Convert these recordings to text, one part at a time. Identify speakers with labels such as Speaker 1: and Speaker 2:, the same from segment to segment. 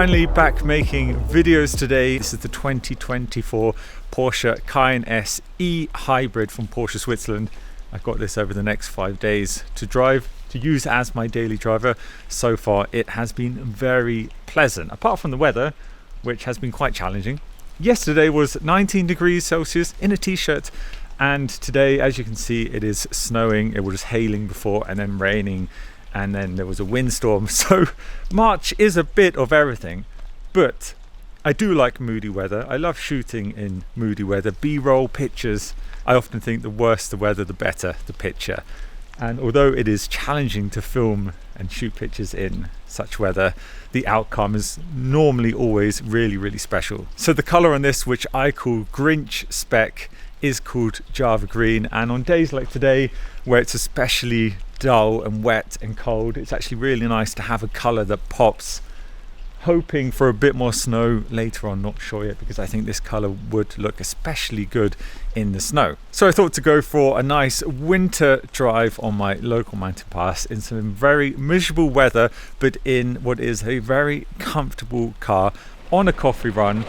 Speaker 1: Finally back making videos today. This is the 2024 Porsche Cayenne S E Hybrid from Porsche Switzerland. I've got this over the next 5 days to drive, to use as my daily driver. So far it has been very pleasant, apart from the weather, which has been quite challenging. Yesterday was 19 degrees Celsius in a t-shirt, and today, as you can see, it is snowing. It was hailing before and then raining, and then there was a windstorm. So March is a bit of everything, but I do like moody weather. I love shooting in moody weather. B-roll pictures, I often think the worse the weather, the better the picture. And although it is challenging to film and shoot pictures in such weather, the outcome is normally always really, really special. So the color on this, which I call Grinch Spec, is called Java Green. And on days like today, where it's especially dull and wet and cold, it's actually really nice to have a color that pops. Hoping for a bit more snow later on, not sure yet, because I think this color would look especially good in the snow. So I thought to go for a nice winter drive on my local mountain pass in some very miserable weather, but in what is a very comfortable car on a coffee run.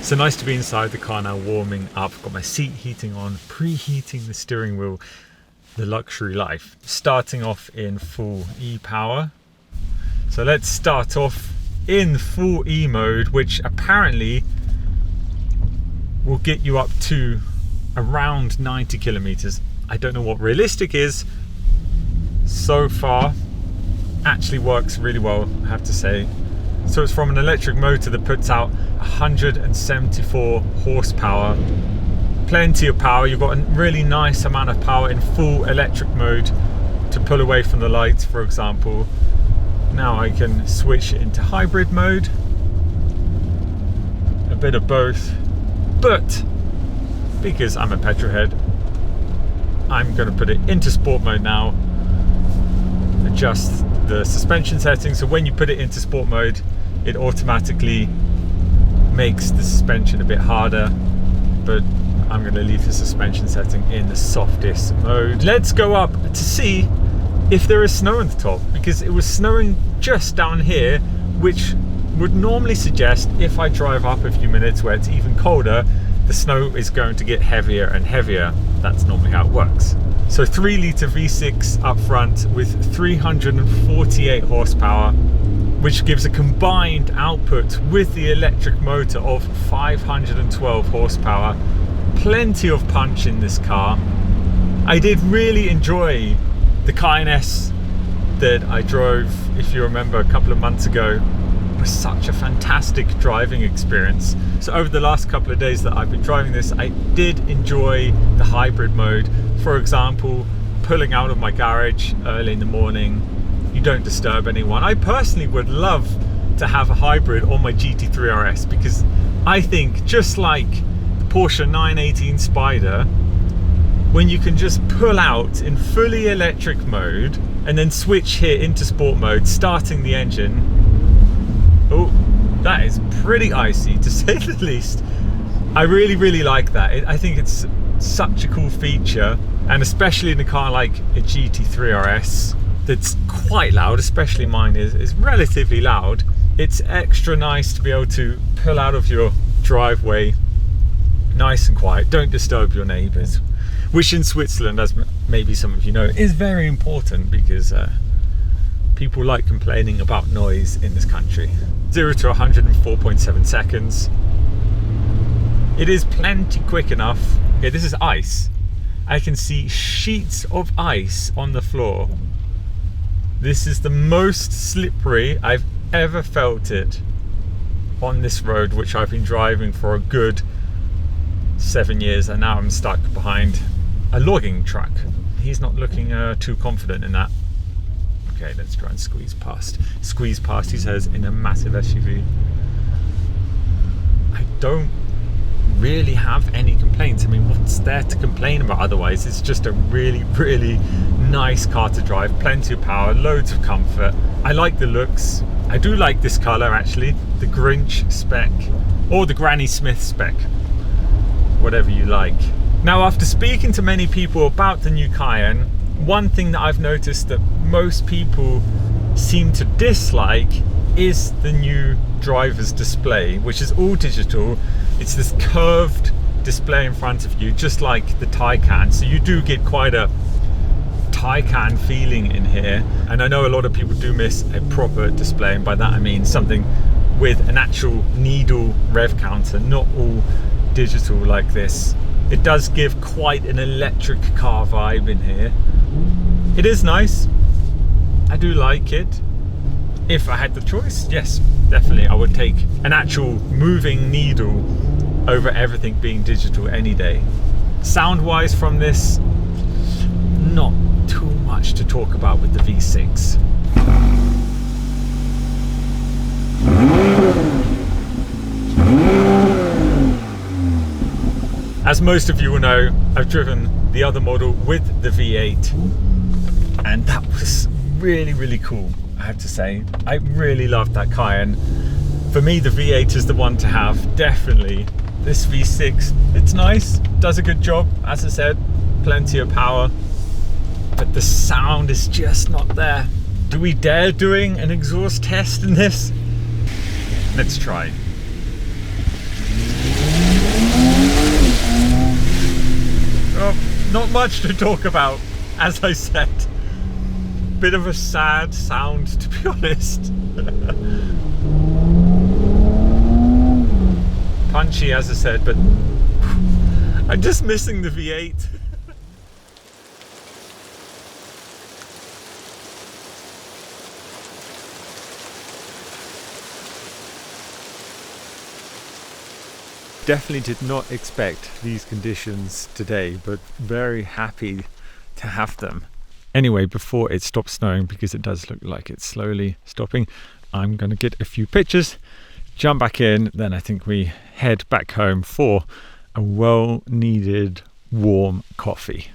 Speaker 1: So nice to be inside the car now, warming up. Got my seat heating on, preheating the steering wheel, the luxury life. Starting off in full e-power. So let's start off in full E mode, which apparently will get you up to around 90 kilometers. I don't know what realistic is. So far, actually works really well, I have to say. So it's from an electric motor that puts out 174 horsepower. Plenty of power. You've got a really nice amount of power in full electric mode to pull away from the lights, for example. Now I can switch it into hybrid mode. A bit of both. But because I'm a petrol head, I'm going to put it into sport mode now. Adjust the suspension settings. So when you put it into sport mode, it automatically makes the suspension a bit harder, but I'm going to leave the suspension setting in the softest mode. Let's go up to see if there is snow on the top, because it was snowing just down here, which would normally suggest if I drive up a few minutes where it's even colder, the snow is going to get heavier and heavier. That's normally how it works. So 3 litre V6 up front with 348 horsepower, which gives a combined output with the electric motor of 512 horsepower. Plenty of punch in this car. I did really enjoy the Cayenne S that I drove, if you remember, a couple of months ago. It was such a fantastic driving experience. So over the last couple of days that I've been driving this, I did enjoy the hybrid mode. For example, pulling out of my garage early in the morning, you don't disturb anyone. I personally would love to have a hybrid on my GT3 RS, because I think, just like the Porsche 918 Spider, when you can just pull out in fully electric mode and then switch here into sport mode, starting the engine. Oh, that is pretty icy, to say the least. I really, really like that. I think it's such a cool feature, and especially in a car like a GT3 RS that's quite loud, especially mine is relatively loud. It's extra nice to be able to pull out of your driveway nice and quiet, don't disturb your neighbours, which in Switzerland, as maybe some of you know, is very important, because people like complaining about noise in this country. 0 to 104.7 seconds. It is plenty quick enough. Yeah, this is ice. I can see sheets of ice on the floor. This is the most slippery I've ever felt it on this road, which I've been driving for a good 7 years, and now I'm stuck behind a logging truck. He's not looking too confident in that. Okay, let's try and squeeze past. Squeeze past, he says, in a massive SUV. I don't really have any complaints. I mean, what's there to complain about otherwise? It's just a really, really nice car to drive. Plenty of power, loads of comfort. I like the looks. I do like this colour actually. The Grinch spec, or the Granny Smith spec. Whatever you like. Now, after speaking to many people about the new Cayenne, one thing that I've noticed that most people seem to dislike is the new driver's display, which is all digital. It's this curved display in front of you, just like the Taycan. So you do get quite a Taycan feeling in here. And I know a lot of people do miss a proper display, and by that I mean something with an actual needle rev counter, not all digital like this. It does give quite an electric car vibe in here. It is nice. I do like it. If I had the choice, yes, definitely I would take an actual moving needle over everything being digital any day. Sound wise from this, not too much to talk about with the V6. As most of you will know, I've driven the other model with the V8, and that was really, really cool, I have to say. I really loved that Cayenne. For me, the V8 is the one to have, definitely. This V6, it's nice, does a good job, as I said, plenty of power, but the sound is just not there. Do we dare doing an exhaust test in this? Let's try. Oh, not much to talk about, as I said. Bit of a sad sound, to be honest. Punchy, as I said, but I'm just missing the V8. Definitely did not expect these conditions today, but very happy to have them. Anyway, before it stops snowing, because it does look like it's slowly stopping, I'm going to get a few pictures, jump back in, then I think we head back home for a well-needed warm coffee.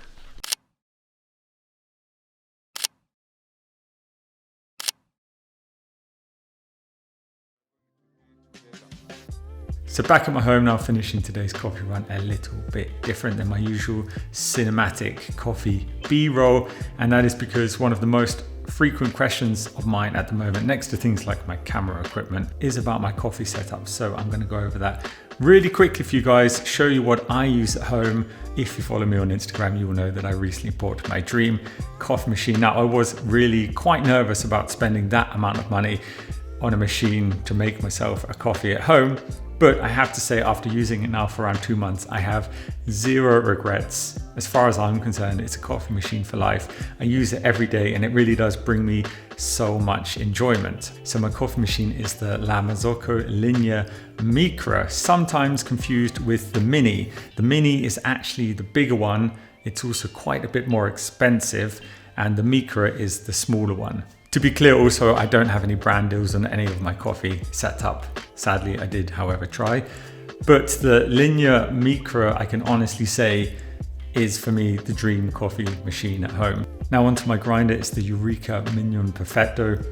Speaker 1: So back at my home now, finishing today's coffee run a little bit different than my usual cinematic coffee B-roll, and that is because one of the most frequent questions of mine at the moment, next to things like my camera equipment, is about my coffee setup. So I'm going to go over that really quickly for you guys, show you what I use at home. If you follow me on Instagram, you will know that I recently bought my dream coffee machine. Now, I was really quite nervous about spending that amount of money on a machine to make myself a coffee at home. But I have to say, after using it now for around 2 months, I have zero regrets. As far as I'm concerned, it's a coffee machine for life. I use it every day and it really does bring me so much enjoyment. So my coffee machine is the La Marzocco Linea Micra, sometimes confused with the Mini. The Mini is actually the bigger one. It's also quite a bit more expensive, and the Micra is the smaller one. To be clear also, I don't have any brand deals on any of my coffee setup. Sadly, I did, however, try. But the Linea Micra, I can honestly say, is for me the dream coffee machine at home. Now onto my grinder, it's the Eureka Mignon Perfetto.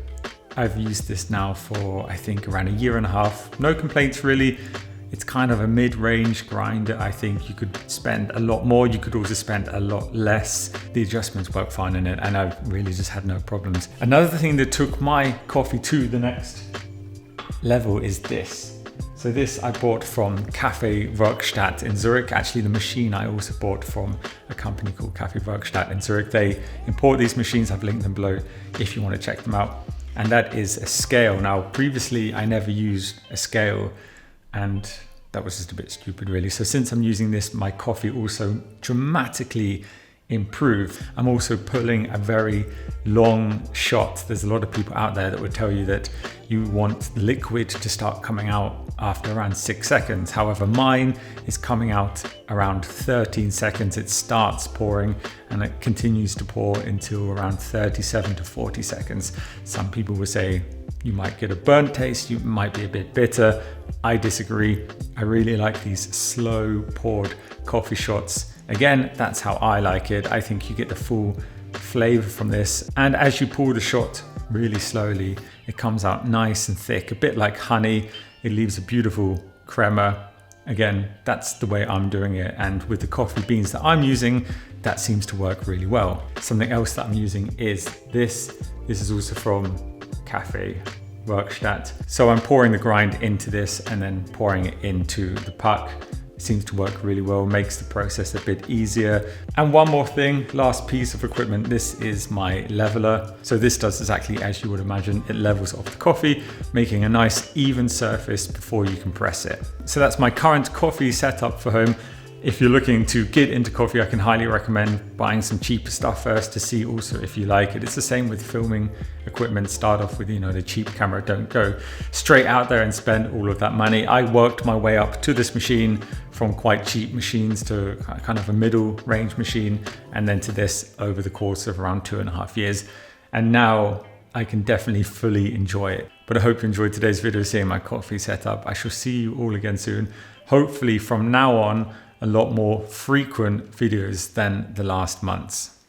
Speaker 1: I've used this now for, I think, around a year and a half. No complaints really. It's kind of a mid-range grinder. I think you could spend a lot more. You could also spend a lot less. The adjustments work fine in it, and I've really just had no problems. Another thing that took my coffee to the next level is this. So this I bought from Cafe Werkstatt in Zurich. Actually, the machine I also bought from a company called Cafe Werkstatt in Zurich. They import these machines. I've linked them below if you want to check them out. And that is a scale. Now, previously I never used a scale, and that was just a bit stupid really. So since I'm using this, my coffee also dramatically improve. I'm also pulling a very long shot. There's a lot of people out there that would tell you that you want the liquid to start coming out after around 6 seconds. However, mine is coming out around 13 seconds. It starts pouring and it continues to pour until around 37 to 40 seconds. Some people would say you might get a burnt taste, you might be a bit bitter. I disagree. I really like these slow poured coffee shots. Again, that's how I like it. I think you get the full flavor from this. And as you pour the shot really slowly, it comes out nice and thick, a bit like honey. It leaves a beautiful crema. Again, that's the way I'm doing it. And with the coffee beans that I'm using, that seems to work really well. Something else that I'm using is this. This is also from Cafe Werkstatt. So I'm pouring the grind into this and then pouring it into the puck. Seems to work really well, makes the process a bit easier. And one more thing, last piece of equipment, this is my leveler. So this does exactly as you would imagine. It levels off the coffee, making a nice even surface before you can press it. So that's my current coffee setup for home. If you're looking to get into coffee, I can highly recommend buying some cheaper stuff first to see also if you like it. It's the same with filming equipment. Start off with, the cheap camera. Don't go straight out there and spend all of that money. I worked my way up to this machine from quite cheap machines to kind of a middle range machine, and then to this over the course of around 2.5 years. And now I can definitely fully enjoy it. But I hope you enjoyed today's video, seeing my coffee setup. I shall see you all again soon. Hopefully from now on, a lot more frequent videos than the last months.